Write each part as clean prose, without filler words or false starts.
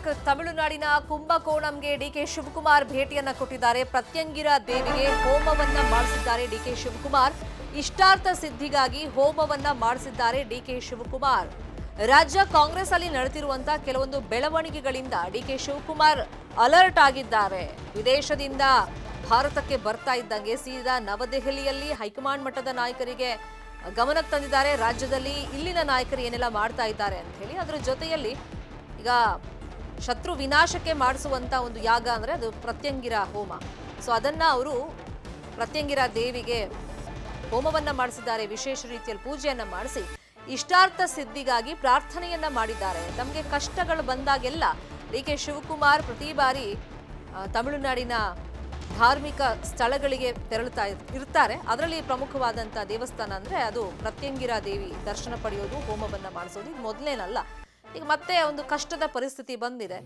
Back. ತಮಿಳುನಾಡಿನ ಕುಂಭಕೋಣಂಗೆ DK Shivakumar ಭೇಟಿಯನ್ನ ಕೊಟ್ಟಿದ್ದಾರೆ. ಪ್ರತ್ಯಂಗಿರ ದೇವಿಗೆ ಹೋಮವನ್ನ ಮಾಡಿಸಿದ್ದಾರೆ ಡಿಕೆ ಶಿವಕುಮಾರ್. ಇಷ್ಟಾರ್ಥ ಸಿದ್ಧಿಗಾಗಿ ಹೋಮವನ್ನ ಮಾಡಿಸಿದ್ದಾರೆ ಡಿಕೆ ಶಿವಕುಮಾರ್. ರಾಜ್ಯ ಕಾಂಗ್ರೆಸ್ ಅಲ್ಲಿ ನಡೆದಿರುವಂತಹ ಕೆಲವೊಂದು ಬೆಳವಣಿಗೆಗಳಿಂದ ಡಿಕೆ ಶಿವಕುಮಾರ್ ಅಲರ್ಟ್ ಆಗಿದ್ದಾರೆ. ವಿದೇಶದಿಂದ ಭಾರತಕ್ಕೆ ಬರ್ತಾ ಇದ್ದಂಗೆ ಸೀದಾ ನವದೆಹಲಿಯಲ್ಲಿ ಹೈಕಮಾಂಡ್ ಮಟ್ಟದ ನಾಯಕರಿಗೆ ಗಮನಕ್ಕೆ ತಂದಿದ್ದಾರೆ. ರಾಜ್ಯದಲ್ಲಿ ಇಲ್ಲಿನ ನಾಯಕರು ಏನೆಲ್ಲ ಮಾಡ್ತಾ ಇದ್ದಾರೆ ಅಂತ ಹೇಳಿ. ಅದರ ಜೊತೆಯಲ್ಲಿ ಈಗ ಶತ್ರು ವಿನಾಶಕ್ಕೆ ಮಾಡಿಸುವಂತ ಒಂದು ಯಾಗ ಅಂದ್ರೆ ಅದು ಪ್ರತ್ಯಂಗಿರ ಹೋಮ. ಸೊ ಅದನ್ನ ಅವರು ಪ್ರತ್ಯಂಗಿರ ದೇವಿಗೆ ಹೋಮವನ್ನ ಮಾಡಿಸಿದ್ದಾರೆ. ವಿಶೇಷ ರೀತಿಯಲ್ಲಿ ಪೂಜೆಯನ್ನ ಮಾಡಿಸಿ ಇಷ್ಟಾರ್ಥ ಸಿದ್ಧಿಗಾಗಿ ಪ್ರಾರ್ಥನೆಯನ್ನ ಮಾಡಿದ್ದಾರೆ. ತಮಗೆ ಕಷ್ಟಗಳು ಬಂದಾಗೆಲ್ಲ ಡಿಕೆ ಶಿವಕುಮಾರ್ ಪ್ರತಿ ಬಾರಿ ತಮಿಳುನಾಡಿನ ಧಾರ್ಮಿಕ ಸ್ಥಳಗಳಿಗೆ ತೆರಳುತ್ತಾ ಇರ್ತಾರೆ. ಅದರಲ್ಲಿ ಪ್ರಮುಖವಾದಂಥ ದೇವಸ್ಥಾನ ಅಂದರೆ ಅದು ಪ್ರತ್ಯಂಗಿರ ದೇವಿ ದರ್ಶನ ಪಡೆಯೋದು, ಹೋಮವನ್ನ ಮಾಡಿಸೋದು. ಇದು ಮೊದಲೇನಲ್ಲ. ಈಗ ಮತ್ತೆ ಒಂದು ಕಷ್ಟದ ಪರಿಸ್ಥಿತಿ ಬಂದಿದೆ.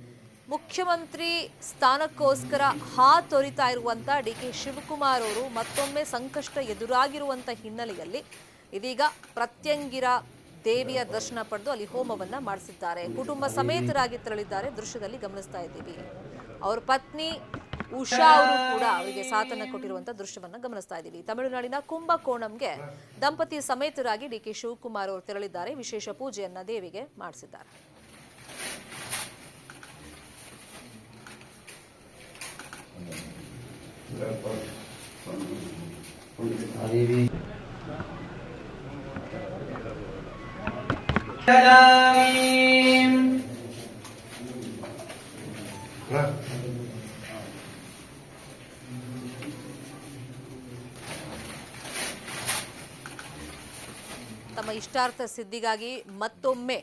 ಮುಖ್ಯಮಂತ್ರಿ ಸ್ಥಾನಕ್ಕೋಸ್ಕರ ಹಾತೊರಿತಾ ಇರುವಂಥ ಡಿಕೆ ಶಿವಕುಮಾರ್ ಅವರು ಮತ್ತೊಮ್ಮೆ ಸಂಕಷ್ಟ ಎದುರಾಗಿರುವಂಥ ಹಿನ್ನೆಲೆಯಲ್ಲಿ ಇದೀಗ ಪ್ರತ್ಯಂಗಿರ ದೇವಿಯ ದರ್ಶನ ಪಡೆದು ಅಲ್ಲಿ ಹೋಮವನ್ನ ಮಾಡಿಸಿದ್ದಾರೆ. ಕುಟುಂಬ ಸಮೇತರಾಗಿ ತೆರಳಿದ್ದಾರೆ. ದೃಶ್ಯದಲ್ಲಿ ಗಮನಿಸ್ತಾ ಇದ್ದೀವಿ. ಅವ್ರ ಪತ್ನಿ ಉಷಾ ಅವರು ಕೂಡ ಅವರಿಗೆ ಸಾಥನ್ನ ಕೊಟ್ಟಿರುವಂತ ದೃಶ್ಯವನ್ನ ಗಮನಿಸ್ತಾ ಇದ್ದೀವಿ. ತಮಿಳುನಾಡಿನ ಕುಂಭಕೋಣಂಗೆ ದಂಪತಿ ಸಮೇತರಾಗಿ ಡಿಕೆ ಶಿವಕುಮಾರ್ ಅವರು ತೆರಳಿದ್ದಾರೆ. ವಿಶೇಷ ಪೂಜೆಯನ್ನ ದೇವಿಗೆ ಮಾಡಿಸಿದ್ದಾರೆ. ತಮ್ಮ ಇಷ್ಟಾರ್ಥ ಸಿದ್ಧಿಗಾಗಿ ಮತ್ತೊಮ್ಮೆ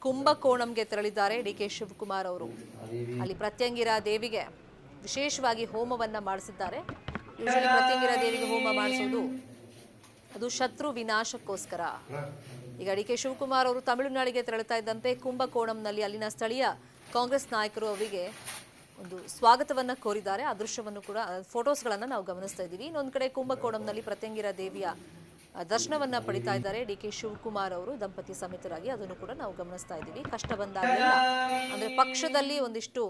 ಕುಂಭಕೋಣಂಗೆ ತೆರಳಿದ್ದಾರೆ ಡಿಕೆ ಶಿವಕುಮಾರ್ ಅವರು. ಅಲ್ಲಿ ಪ್ರತ್ಯಂಗಿರ ದೇವಿಗೆ ವಿಶೇಷವಾಗಿ ಹೋಮವನ್ನ ಮಾಡಿಸಿದ್ದಾರೆ. ಯೂಶಲಿ ಪ್ರತ್ಯಂಗಿರ ದೇವಿಗೆ ಹೋಮ ಮಾಡಿಸೋದು ಅದು ಶತ್ರು ವಿನಾಶಕ್ಕೋಸ್ಕರ. ಈಗ ಡಿಕೆ ಶಿವಕುಮಾರ್ ಅವರು ತಮಿಳುನಾಡಿಗೆ ತೆರಳುತ್ತಾ ಇದ್ದಂತೆ ಕುಂಭಕೋಣಂನಲ್ಲಿ ಅಲ್ಲಿನ ಸ್ಥಳೀಯ ಕಾಂಗ್ರೆಸ್ ನಾಯಕರು ಅವರಿಗೆ ಒಂದು ಸ್ವಾಗತವನ್ನ ಕೋರಿದ್ದಾರೆ. ಆ ದೃಶ್ಯವನ್ನು ಕೂಡ ಫೋಟೋಸ್ಗಳನ್ನ ನಾವು ಗಮನಿಸ್ತಾ ಇದ್ದೀವಿ. ಇನ್ನೊಂದು ಕಡೆ ಕುಂಭಕೋಣಂನಲ್ಲಿ ಪ್ರತ್ಯಂಗಿರ ದೇವಿಯ ದರ್ಶನವನ್ನ ಪಡಿತಾ ಇದ್ದಾರೆ ಡಿಕೆ ಶಿವಕುಮಾರ್ ಅವರು ದಂಪತಿ ಸಮೇತರಾಗಿ. ಅದನ್ನು ಕೂಡ ನಾವು ಗಮನಿಸ್ತಾ ಇದ್ದೀವಿ. ಕಷ್ಟ ಬಂದಾಗೆಲ್ಲ ಅಂದ್ರೆ ಪಕ್ಷದಲ್ಲಿ ಒಂದಿಷ್ಟು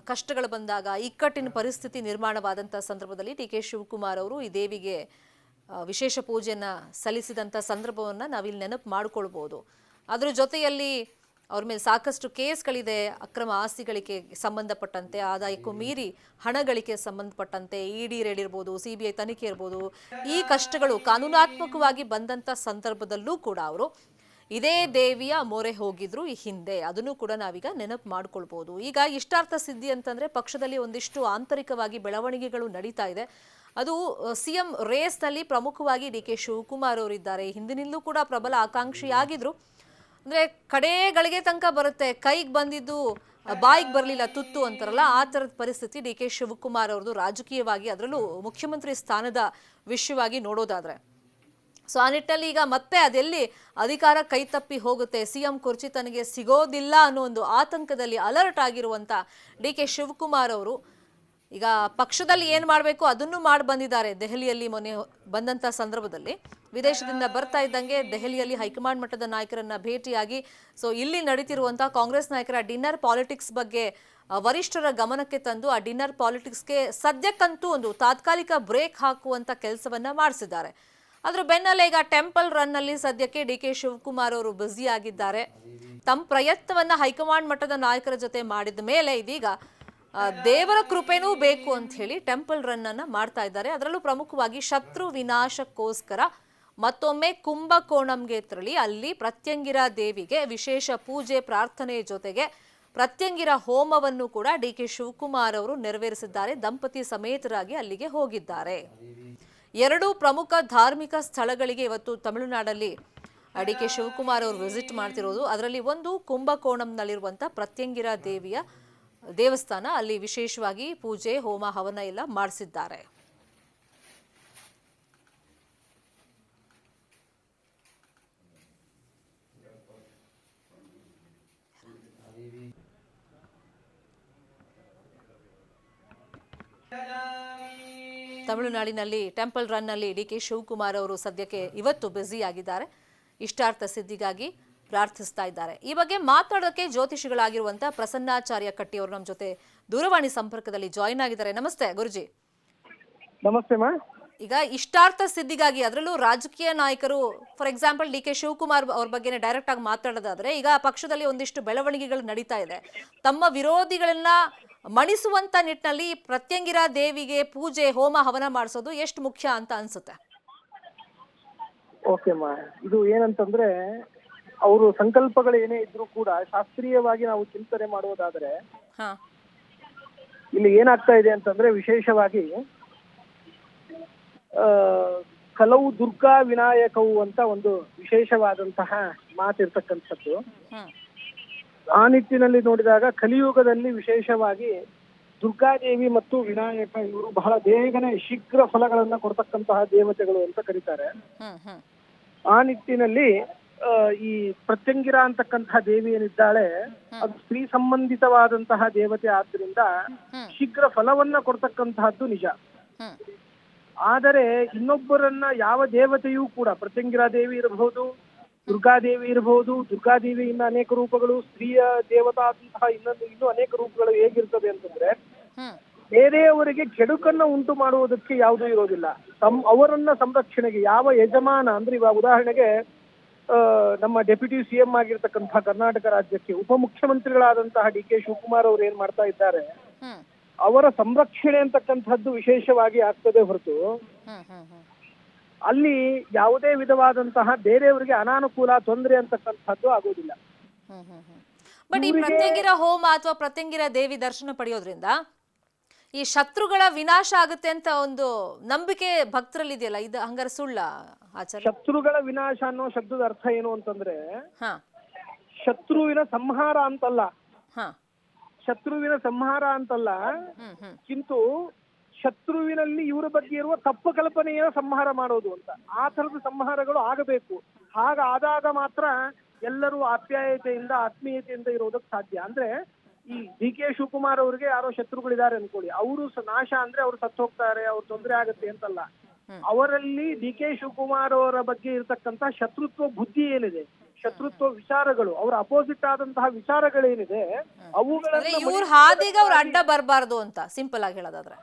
ಕಷ್ಟಗಳು ಬಂದಾಗ, ಇಕ್ಕಟ್ಟಿನ ಪರಿಸ್ಥಿತಿ ನಿರ್ಮಾಣವಾದಂಥ ಸಂದರ್ಭದಲ್ಲಿ ಡಿಕೆ ಶಿವಕುಮಾರ್ ಅವರು ಈ ದೇವಿಗೆ ವಿಶೇಷ ಪೂಜೆಯನ್ನ ಸಲ್ಲಿಸಿದಂಥ ಸಂದರ್ಭವನ್ನ ನಾವಿಲ್ಲಿ ನೆನಪು ಮಾಡಿಕೊಳ್ಬೋದು. ಅದ್ರ ಜೊತೆಯಲ್ಲಿ ಅವ್ರ ಮೇಲೆ ಸಾಕಷ್ಟು ಕೇಸ್ಗಳಿದೆ. ಅಕ್ರಮ ಆಸ್ತಿ ಗಳಿಕೆ ಸಂಬಂಧಪಟ್ಟಂತೆ, ಆದಾಯಕ್ಕೂ ಮೀರಿ ಹಣ ಗಳಿಕೆ ಸಂಬಂಧಪಟ್ಟಂತೆ ಇಡಿ ರೇಡ್ ಇರ್ಬೋದು, CBI ತನಿಖೆ ಇರ್ಬೋದು. ಈ ಕಷ್ಟಗಳು ಕಾನೂನಾತ್ಮಕವಾಗಿ ಬಂದಂಥ ಸಂದರ್ಭದಲ್ಲೂ ಕೂಡ ಅವರು ಇದೇ ದೇವಿಯ ಮೊರೆ ಹೋಗಿದ್ರು ಈ ಹಿಂದೆ. ಅದನ್ನು ಕೂಡ ನಾವೀಗ ನೆನಪು ಮಾಡ್ಕೊಳ್ಬೋದು. ಈಗ ಇಷ್ಟಾರ್ಥ ಸಿದ್ಧಿ ಅಂತಂದ್ರೆ ಪಕ್ಷದಲ್ಲಿ ಒಂದಿಷ್ಟು ಆಂತರಿಕವಾಗಿ ಬೆಳವಣಿಗೆಗಳು ನಡೀತಾ ಇದೆ. ಅದು CM ರೇಸ್ನಲ್ಲಿ ಪ್ರಮುಖವಾಗಿ ಡಿಕೆ ಶಿವಕುಮಾರ್ ಅವರಿದ್ದಾರೆ. ಹಿಂದಿನಿಂದಲೂ ಕೂಡ ಪ್ರಬಲ ಆಕಾಂಕ್ಷಿಯಾಗಿದ್ರು. ಅಂದ್ರೆ ಕಡೆಗಳಿಗೆ ತನಕ ಬರುತ್ತೆ, ಕೈಗೆ ಬಂದಿದ್ದು ಬಾಯಿಗೆ ಬರಲಿಲ್ಲ ತುತ್ತು ಅಂತಾರಲ್ಲ, ಆ ಥರದ ಪರಿಸ್ಥಿತಿ ಡಿಕೆ ಶಿವಕುಮಾರ್ ಅವ್ರದ್ದು ರಾಜಕೀಯವಾಗಿ, ಅದರಲ್ಲೂ ಮುಖ್ಯಮಂತ್ರಿ ಸ್ಥಾನದ ವಿಷಯವಾಗಿ ನೋಡೋದಾದ್ರೆ. ಸೊ ಆ ನಿಟ್ಟಿನಲ್ಲಿ ಈಗ ಮತ್ತೆ ಅದೆಲ್ಲಿ ಅಧಿಕಾರ ಕೈ ತಪ್ಪಿ ಹೋಗುತ್ತೆ, CM ಕುರ್ಚಿ ತನಗೆ ಸಿಗೋದಿಲ್ಲ ಅನ್ನೋ ಒಂದು ಆತಂಕದಲ್ಲಿ ಅಲರ್ಟ್ ಆಗಿರುವಂತ ಡಿಕೆ ಶಿವಕುಮಾರ್ ಅವರು ಈಗ ಪಕ್ಷದಲ್ಲಿ ಏನು ಮಾಡಬೇಕು ಅದನ್ನು ಮಾಡಿ ಬಂದಿದ್ದಾರೆ. ದೆಹಲಿಯಲ್ಲಿ ಮೊನ್ನೆ ಬಂದಂಥ ಸಂದರ್ಭದಲ್ಲಿ ವಿದೇಶದಿಂದ ಬರ್ತಾ ಇದ್ದಂಗೆ ದೆಹಲಿಯಲ್ಲಿ ಹೈಕಮಾಂಡ್ ಮಟ್ಟದ ನಾಯಕರನ್ನ ಭೇಟಿಯಾಗಿ ಸೊ ಇಲ್ಲಿ ನಡೀತಿರುವಂತಹ ಕಾಂಗ್ರೆಸ್ ನಾಯಕರ ಡಿನ್ನರ್ ಪಾಲಿಟಿಕ್ಸ್ ಬಗ್ಗೆ ವರಿಷ್ಠರ ಗಮನಕ್ಕೆ ತಂದು ಆ ಡಿನ್ನರ್ ಪಾಲಿಟಿಕ್ಸ್ಗೆ ಸದ್ಯಕ್ಕಂತೂ ಒಂದು ತಾತ್ಕಾಲಿಕ ಬ್ರೇಕ್ ಹಾಕುವಂತ ಕೆಲಸವನ್ನ ಮಾಡಿಸಿದ್ದಾರೆ. ಅದ್ರ ಬೆನ್ನಲ್ಲೇ ಈಗ ಟೆಂಪಲ್ ರನ್ ನಲ್ಲಿ ಸದ್ಯಕ್ಕೆ ಡಿಕೆ ಶಿವಕುಮಾರ್ ಅವರು ಬ್ಯುಸಿ ಆಗಿದ್ದಾರೆ. ತಮ್ಮ ಪ್ರಯತ್ನವನ್ನ ಹೈಕಮಾಂಡ್ ಮಟ್ಟದ ನಾಯಕರ ಜೊತೆ ಮಾಡಿದ ಮೇಲೆ ಇದೀಗ ದೇವರ ಕೃಪೆನೂ ಬೇಕು ಅಂತ ಹೇಳಿ ಟೆಂಪಲ್ ರನ್ ಅನ್ನ ಮಾಡ್ತಾ ಇದ್ದಾರೆ. ಅದರಲ್ಲೂ ಪ್ರಮುಖವಾಗಿ ಶತ್ರು ವಿನಾಶಕ್ಕೋಸ್ಕರ ಮತ್ತೊಮ್ಮೆ ಕುಂಭಕೋಣಂಗೆ ತೆರಳಿ ಅಲ್ಲಿ ಪ್ರತ್ಯಂಗಿರ ದೇವಿಗೆ ವಿಶೇಷ ಪೂಜೆ ಪ್ರಾರ್ಥನೆ ಜೊತೆಗೆ ಪ್ರತ್ಯಂಗಿರ ಹೋಮವನ್ನು ಕೂಡ ಡಿಕೆ ಶಿವಕುಮಾರ್ ಅವರು ನೆರವೇರಿಸಿದ್ದಾರೆ. ದಂಪತಿ ಸಮೇತರಾಗಿ ಅಲ್ಲಿಗೆ ಹೋಗಿದ್ದಾರೆ. ಎರಡು ಪ್ರಮುಖ ಧಾರ್ಮಿಕ ಸ್ಥಳಗಳಿಗೆ ಇವತ್ತು ತಮಿಳುನಾಡಲ್ಲಿ ಡಿಕೆ ಶಿವಕುಮಾರ್ ಅವರು ವಿಸಿಟ್ ಮಾಡ್ತಿರೋದು. ಅದರಲ್ಲಿ ಒಂದು ಕುಂಭಕೋಣಂನಲ್ಲಿರುವಂಥ ಪ್ರತ್ಯಂಗಿರ ದೇವಿಯ ದೇವಸ್ಥಾನ. ಅಲ್ಲಿ ವಿಶೇಷವಾಗಿ ಪೂಜೆ, ಹೋಮ, ಹವನ ಎಲ್ಲ ಮಾಡಿಸಿದ್ದಾರೆ. ತಮಿಳುನಾಡಿನಲ್ಲಿ ಟೆಂಪಲ್ ರನ್ ನಲ್ಲಿ ಡಿಕೆ ಶಿವಕುಮಾರ್ ಅವರು ಸದ್ಯಕ್ಕೆ ಇವತ್ತು ಬ್ಯುಸಿ ಆಗಿದ್ದಾರೆ. ಇಷ್ಟಾರ್ಥ ಸಿದ್ಧಿಗಾಗಿ ಪ್ರಾರ್ಥಿಸ್ತಾ ಇದ್ದಾರೆ. ಈ ಬಗ್ಗೆ ಮಾತನಾಡೋಕೆ ಜ್ಯೋತಿಷಿಗಳಾಗಿರುವಂತಹ ಪ್ರಸನ್ನಾಚಾರ್ಯ ಕಟ್ಟಿ ಅವರು ನಮ್ಮ ಜೊತೆ ದೂರವಾಣಿ ಸಂಪರ್ಕದಲ್ಲಿ ಜಾಯಿನ್ ಆಗಿದ್ದಾರೆ. ನಮಸ್ತೆ ಗುರುಜಿ. ನಮಸ್ತೆ ಮಾ. ಈಗ ಇಷ್ಟಾರ್ಥ ಸಿದ್ಧಿಗಾಗಿ ಅದರಲ್ಲೂ ರಾಜಕೀಯ ನಾಯಕರು, ಫಾರ್ ಎಕ್ಸಾಂಪಲ್ ಡಿ.ಕೆ. ಶಿವಕುಮಾರ್ ಅವ್ರ ಬಗ್ಗೆ ಡೈರೆಕ್ಟ್ ಆಗಿ ಮಾತಾಡೋದಾದ್ರೆ, ಈಗ ಪಕ್ಷದಲ್ಲಿ ಒಂದಿಷ್ಟು ಬೆಳವಣಿಗೆಗಳು ನಡೀತಾ ಇದೆ. ತಮ್ಮ ವಿರೋಧಿಗಳನ್ನ ಮಣಿಸುವಂತ ನಿಟ್ಟಿನಲ್ಲಿ ಪ್ರತ್ಯಂಗಿರಾ ದೇವಿಗೆ ಪೂಜೆ ಹೋಮ ಹವನ ಮಾಡಿಸೋದು ಎಷ್ಟು ಮುಖ್ಯ ಅಂತ ಅನ್ಸುತ್ತೆ? ಓಕೆ ಮಾ, ಇದು ಏನಂತಂದ್ರೆ ಅವರು ಸಂಕಲ್ಪಗಳು ಏನೇ ಇದ್ರೂ ಕೂಡ ಶಾಸ್ತ್ರೀಯವಾಗಿ ನಾವು ಚಿಂತನೆ ಮಾಡುವುದಾದ್ರೆ ಇಲ್ಲಿ ಏನಾಗ್ತಾ ಇದೆ ಅಂತಂದ್ರೆ, ವಿಶೇಷವಾಗಿ ಕಲವು ದುರ್ಗಾ ವಿನಾಯಕವು ಅಂತ ಒಂದು ವಿಶೇಷವಾದಂತಹ ಮಾತಿರ್ತಕ್ಕಂಥದ್ದು. ಆ ನಿಟ್ಟಿನಲ್ಲಿ ನೋಡಿದಾಗ ಕಲಿಯುಗದಲ್ಲಿ ವಿಶೇಷವಾಗಿ ದುರ್ಗಾದೇವಿ ಮತ್ತು ವಿನಾಯಕ ಇವರು ಬಹಳ ಬೇಗನೆ ಶೀಘ್ರ ಫಲಗಳನ್ನ ಕೊಡ್ತಕ್ಕಂತಹ ದೇವತೆಗಳು ಅಂತ ಕರೀತಾರೆ. ಆ ನಿಟ್ಟಿನಲ್ಲಿ ಈ ಪ್ರತ್ಯಂಗಿರಾ ಅಂತಕ್ಕಂತಹ ದೇವಿ ಏನಿದ್ದಾಳೆ ಅದು ಸ್ತ್ರೀ ಸಂಬಂಧಿತವಾದಂತಹ ದೇವತೆ ಆದ್ರಿಂದ ಶೀಘ್ರ ಫಲವನ್ನ ಕೊಡ್ತಕ್ಕಂತಹದ್ದು ನಿಜ. ಆದರೆ ಇನ್ನೊಬ್ಬರನ್ನ ಯಾವ ದೇವತೆಯೂ ಕೂಡ, ಪ್ರತ್ಯಂಗಿರಾ ದೇವಿ ಇರಬಹುದು, ದುರ್ಗಾದೇವಿ ಇರಬಹುದು, ದುರ್ಗಾದೇವಿಯಿಂದ ಅನೇಕ ರೂಪಗಳು, ಸ್ತ್ರೀಯ ದೇವತಾ ಅಂತಹ ಇನ್ನೂ ಅನೇಕ ರೂಪಗಳು ಹೇಗಿರ್ತದೆ ಅಂತಂದ್ರೆ ಬೇರೆಯವರಿಗೆ ಕೆಡುಕನ್ನ ಉಂಟು ಮಾಡುವುದಕ್ಕೆ ಯಾವುದೂ ಇರೋದಿಲ್ಲ. ಅವರನ್ನ ಸಂರಕ್ಷಣೆಗೆ ಯಾವ ಯಜಮಾನ ಅಂದ್ರೆ, ಇವಾಗ ಉದಾಹರಣೆಗೆ ನಮ್ಮ ಡೆಪ್ಯೂಟಿ ಸಿಎಂ ಆಗಿರ್ತಕ್ಕಂತಹ ಕರ್ನಾಟಕ ರಾಜ್ಯಕ್ಕೆ ಉಪಮುಖ್ಯಮಂತ್ರಿಗಳಾದಂತಹ ಡಿ.ಕೆ. ಶಿವಕುಮಾರ್ ಅವರು ಏನ್ ಮಾಡ್ತಾ ಇದ್ದಾರೆ, ಅವರ ಸಂರಕ್ಷಣೆ ಅಂತಕ್ಕಂಥದ್ದು ವಿಶೇಷವಾಗಿ ಆಗ್ತದೆ ಹೊರತು ಅಲ್ಲಿ ಯಾವುದೇ ವಿಧವಾದಂತಹ ಬೇರೆಯವರಿಗೆ ಅನಾನುಕೂಲ, ತೊಂದರೆ ಅಂತಕ್ಕಂಥದ್ದು ಆಗೋದಿಲ್ಲ. ಬಟ್ ಈ ಪ್ರತ್ಯಂಗಿರಾ ಹೋಮ ಅಥವಾ ಪ್ರತ್ಯಂಗಿರಾ ದೇವಿ ದರ್ಶನ ಪಡೆಯೋದ್ರಿಂದ ಈ ಶತ್ರುಗಳ ವಿನಾಶ ಆಗುತ್ತೆ ಅಂತ ಒಂದು ನಂಬಿಕೆ ಭಕ್ತರಲ್ಲಿ ಇದೆಯಲ್ಲ, ಇದು ಹಂಗಾರೆ ಸುಳ್ಳ ಆಚಾರ್ಯ? ಶತ್ರುಗಳ ವಿನಾಶ ಅನ್ನೋ ಶಬ್ದದ ಅರ್ಥ ಏನು ಅಂತಂದ್ರೆ ಶತ್ರುವಿನ ಸಂಹಾರ ಅಂತಲ್ಲ. ಶತ್ರುವಿನ ಸಂಹಾರ ಅಂತಲ್ಲ, ಕಿಂತು ಶತ್ರುವಿನಲ್ಲಿ ಇವರ ಬಗ್ಗೆ ಇರುವ ತಪ್ಪು ಕಲ್ಪನೆಯ ಸಂಹಾರ ಮಾಡೋದು ಅಂತ. ಆ ತರದ ಸಂಹಾರಗಳು ಆಗಬೇಕು. ಹಾಗಾದಾಗ ಮಾತ್ರ ಎಲ್ಲರೂ ಆಪ್ಯಾಯತೆಯಿಂದ, ಆತ್ಮೀಯತೆಯಿಂದ ಇರೋದಕ್ಕೆ ಸಾಧ್ಯ. ಅಂದ್ರೆ ಈ ಡಿ.ಕೆ. ಶಿವಕುಮಾರ್ ಅವರಿಗೆ ಯಾರೋ ಶತ್ರುಗಳಿದ್ದಾರೆ ಅನ್ಕೊಳ್ಳಿ, ಅವರು ನಾಶ ಅಂದ್ರೆ ಅವ್ರು ಸತ್ತು ಹೋಗ್ತಾರೆ, ಅವ್ರು ತೊಂದರೆ ಆಗುತ್ತೆ ಅಂತಲ್ಲ. ಅವರಲ್ಲಿ ಡಿ.ಕೆ. ಶಿವಕುಮಾರ್ ಅವರ ಬಗ್ಗೆ ಇರತಕ್ಕಂತ ಶತ್ರುತ್ವ ಬುದ್ಧಿ ಏನಿದೆ, ಶತ್ರುತ್ವ ವಿಚಾರಗಳು, ಅವರ ಅಪೋಸಿಟ್ ಆದಂತಹ ವಿಚಾರಗಳೇನಿದೆ ಅವುಗಳನ್ನ ಇವ್ರ ಹಾದಿಗೆ ಅವ್ರು ಅಡ್ಡ ಬರಬಾರ್ದು ಅಂತ ಸಿಂಪಲ್ ಆಗಿ ಹೇಳೋದಾದ್ರೆ.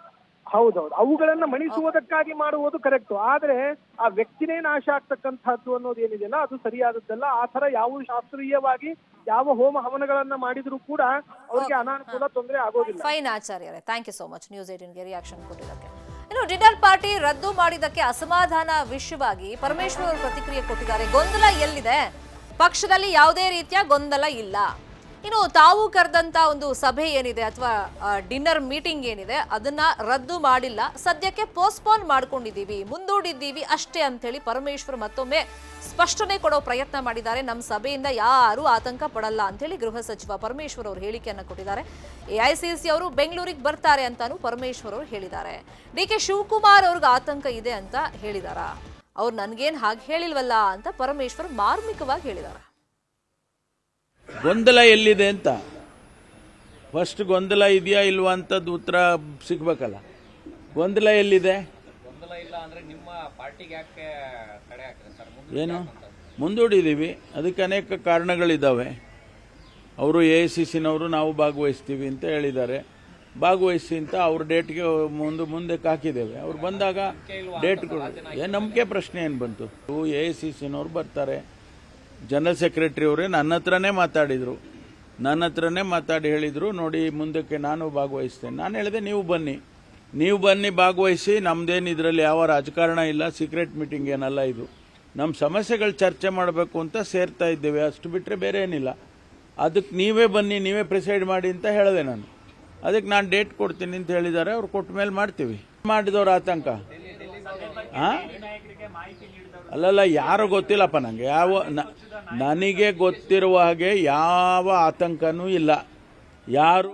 ಹೌದೌದು, ಅವುಗಳನ್ನ ಮಣಿಸುವುದಕ್ಕಾಗಿ ಮಾಡುವುದು ಕರೆಕ್ಟ್. ಆದ್ರೆ ಆ ವ್ಯಕ್ತಿನೇ ನಾಶ ಆಗ್ತಕ್ಕಂಥದ್ದು ಅನ್ನೋದು ಏನಿದೆಯಲ್ಲ ಅದು ಸರಿಯಾದದ್ದಲ್ಲ. ಆ ತರ ಯಾವ ಶಾಸ್ತ್ರೀಯವಾಗಿ ಯಾವ ಹೋಮ ಹವನಗಳನ್ನ ಮಾಡಿದ್ರು ಕೂಡ ಅವರಿಗೆ ಅನಾನುಕೂಲ, ತೊಂದರೆ ಆಗೋದಿಲ್ಲ. ಫೈನ್ ಆಚಾರ್ಯರೇ, thank you so much news 18ಗೆ ರಿಯಾಕ್ಷನ್ ಕೊಟ್ಟಿದ್ದಕ್ಕೆ. ಇನ್ನು ಡಿನ್ನರ್ ಪಾರ್ಟಿ ರದ್ದು ಮಾಡಿದ್ದಕ್ಕೆ ಅಸಮಾಧಾನ ವಿಷಯವಾಗಿ ಪರಮೇಶ್ವರ್ ಅವರು ಪ್ರತಿಕ್ರಿಯೆ ಕೊಟ್ಟಿದ್ದಾರೆ. ಗೊಂದಲ ಎಲ್ಲಿದೆ? ಪಕ್ಷದಲ್ಲಿ ಯಾವುದೇ ರೀತಿಯ ಗೊಂದಲ ಇಲ್ಲ. ಇನ್ನು ತಾವು ಕರೆದಂತ ಒಂದು ಸಭೆ ಏನಿದೆ ಅಥವಾ ಡಿನ್ನರ್ ಮೀಟಿಂಗ್ ಏನಿದೆ ಅದನ್ನ ರದ್ದು ಮಾಡಿಲ್ಲ, ಸದ್ಯಕ್ಕೆ ಪೋಸ್ಟ್ಪೋನ್ ಮಾಡ್ಕೊಂಡಿದ್ದೀವಿ, ಮುಂದೂಡಿದ್ದೀವಿ ಅಷ್ಟೇ ಅಂತ ಹೇಳಿ ಪರಮೇಶ್ವರ್ ಮತ್ತೊಮ್ಮೆ ಸ್ಪಷ್ಟನೆ ಕೊಡೋ ಪ್ರಯತ್ನ ಮಾಡಿದ್ದಾರೆ. ನಮ್ಮ ಸಭೆಯಿಂದ ಯಾರು ಆತಂಕ ಪಡಲ್ಲ ಅಂತ ಹೇಳಿ ಗೃಹ ಸಚಿವ ಪರಮೇಶ್ವರ್ ಅವರು ಹೇಳಿಕೆಯನ್ನ ಕೊಟ್ಟಿದ್ದಾರೆ. ಎಐಸಿಸಿ ಅವರು ಬೆಂಗಳೂರಿಗೆ ಬರ್ತಾರೆ ಅಂತಾನು ಪರಮೇಶ್ವರ್ ಅವರು ಹೇಳಿದ್ದಾರೆ. ಡಿ.ಕೆ. ಶಿವಕುಮಾರ್ ಅವ್ರಿಗೆ ಆತಂಕ ಇದೆ ಅಂತ ಹೇಳಿದಾರ? ಅವ್ರು ನನ್ಗೇನ್ ಹಾಗೆ ಹೇಳಿಲ್ವಲ್ಲ ಅಂತ ಪರಮೇಶ್ವರ್ ಮಾರ್ಮಿಕವಾಗಿ ಹೇಳಿದ್ದಾರೆ. ಗೊಂದಲ ಎಲ್ಲಿದೆ ಅಂತ ಫಸ್ಟ್ ಗೊಂದಲ ಇದೆಯಾ ಇಲ್ವಾ ಅಂತದ್ದು ಉತ್ತರ ಸಿಗ್ಬೇಕಲ್ಲ. ಗೊಂದಲ ಎಲ್ಲಿದೆ? ಏನು ಮುಂದೂಡಿದ್ದೀವಿ, ಅದಕ್ಕೆ ಅನೇಕ ಕಾರಣಗಳಿದ್ದಾವೆ. ಅವರು ಎಐಸಿಸಿನವರು ನಾವು ಭಾಗವಹಿಸ್ತೀವಿ ಅಂತ ಹೇಳಿದ್ದಾರೆ. ಭಾಗವಹಿಸಿ ಅಂತ ಅವ್ರ ಡೇಟ್ಗೆ ಮುಂದಕ್ಕೆ ಹಾಕಿದ್ದೇವೆ. ಅವ್ರು ಬಂದಾಗ ಡೇಟ್ ನಂಬಿಕೆ ಪ್ರಶ್ನೆ ಏನು ಬಂತು? ಎಐಸಿಸಿನವ್ರು ಬರ್ತಾರೆ. ಜನರಲ್ ಸೆಕ್ರೆಟರಿ ಅವರೇ ನನ್ನ ಹತ್ರನೇ ಮಾತಾಡಿದ್ರು, ಮಾತಾಡಿ ಹೇಳಿದ್ರು ನೋಡಿ ಮುಂದಕ್ಕೆ ನಾನು ಭಾಗವಹಿಸ್ತೇನೆ. ನಾನು ಹೇಳಿದೆ ನೀವು ಬನ್ನಿ ಭಾಗವಹಿಸಿ, ನಮ್ದೇನು ಇದರಲ್ಲಿ ಯಾವ ರಾಜಕಾರಣ ಇಲ್ಲ, ಸೀಕ್ರೆಟ್ ಮೀಟಿಂಗ್ ಏನಲ್ಲ ಇದು, ನಮ್ಮ ಸಮಸ್ಯೆಗಳು ಚರ್ಚೆ ಮಾಡಬೇಕು ಅಂತ ಸೇರ್ತಾ ಇದ್ದೇವೆ, ಅಷ್ಟು ಬಿಟ್ಟರೆ ಬೇರೆ ಏನಿಲ್ಲ. ಅದಕ್ಕೆ ನೀವೇ ಬನ್ನಿ, ನೀವೇ ಪ್ರಿಸೈಡ್ ಮಾಡಿ ಅಂತ ಹೇಳಿದೆ ನಾನು. ಅದಕ್ಕೆ ನಾನು ಡೇಟ್ ಕೊಡ್ತೀನಿ ಅಂತ ಹೇಳಿದ್ದಾರೆ. ಅವ್ರು ಕೊಟ್ಟ ಮೇಲೆ ಮಾಡ್ತೀವಿ. ಮಾಡಿದವ್ರ ಆತಂಕ ಅಲ್ಲಲ್ಲ, ಯಾರು ಗೊತ್ತಿಲ್ಲಪ್ಪ ನನಗೆ. ನನಗೆ ಗೊತ್ತಿರುವ ಹಾಗೆ ಯಾವ ಆತಂಕನೂ ಇಲ್ಲ. ಯಾರು